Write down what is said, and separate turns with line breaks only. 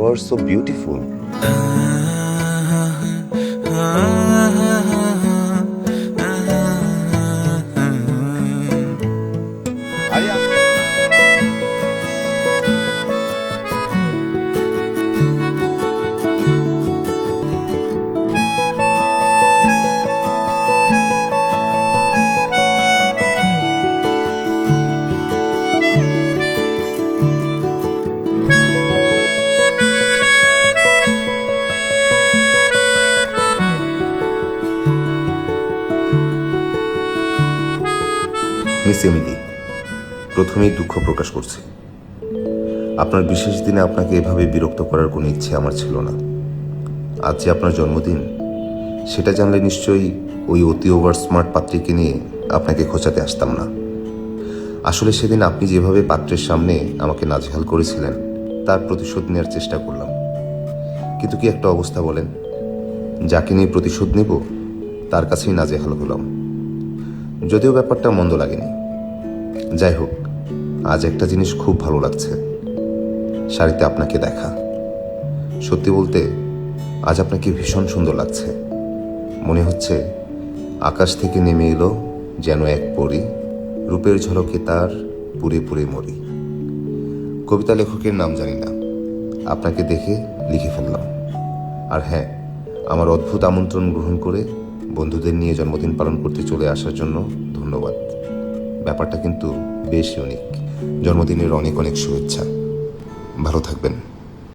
are so beautiful. Miss Emily, প্রথমেই দুঃখ প্রকাশ করছি। আপনার বিশেষ দিনে আপনাকে এভাবে বিরক্ত করার কোনো ইচ্ছে আমার ছিল না। আজ যে আপনার জন্মদিন, সেটা জানলে নিশ্চয়ই ওই অতি ওভার স্মার্ট পাত্রীকে নিয়ে আপনাকে খোঁচাতে আসতাম না। আসলে সেদিন আপনি যেভাবে পাত্রের সামনে আমাকে নাজেহাল করেছিলেন, তার প্রতিশোধ নেওয়ার চেষ্টা করলাম। কিন্তু কি একটা অবস্থা বলেন, যাকে নিয়ে প্রতিশোধ নেব তার কাছেই নাজেহাল হলাম। যদিও ব্যাপারটা মন্দ লাগেনি। যাই হোক, আজ একটা জিনিস খুব ভালো লাগছে, শাড়িতে আপনাকে দেখা। সত্যি বলতে আজ আপনাকে ভীষণ সুন্দর লাগছে। মনে হচ্ছে আকাশ থেকে নেমে এলো যেন এক পরী, রূপের ঝলকে তার পুরে পুরে মরি। কবিতা লেখকের নাম জানি না, আপনাকে দেখে লিখে ফেললাম। আর হ্যাঁ, আমার অদ্ভুত আমন্ত্রণ গ্রহণ করে বন্ধুদের নিয়ে জন্মদিন পালন করতে চলে আসার জন্য ধন্যবাদ। ব্যাপারটা কিন্তু বেশ ইউনিক। জন্মদিনের অনেক অনেক শুভেচ্ছা। ভালো থাকবেন।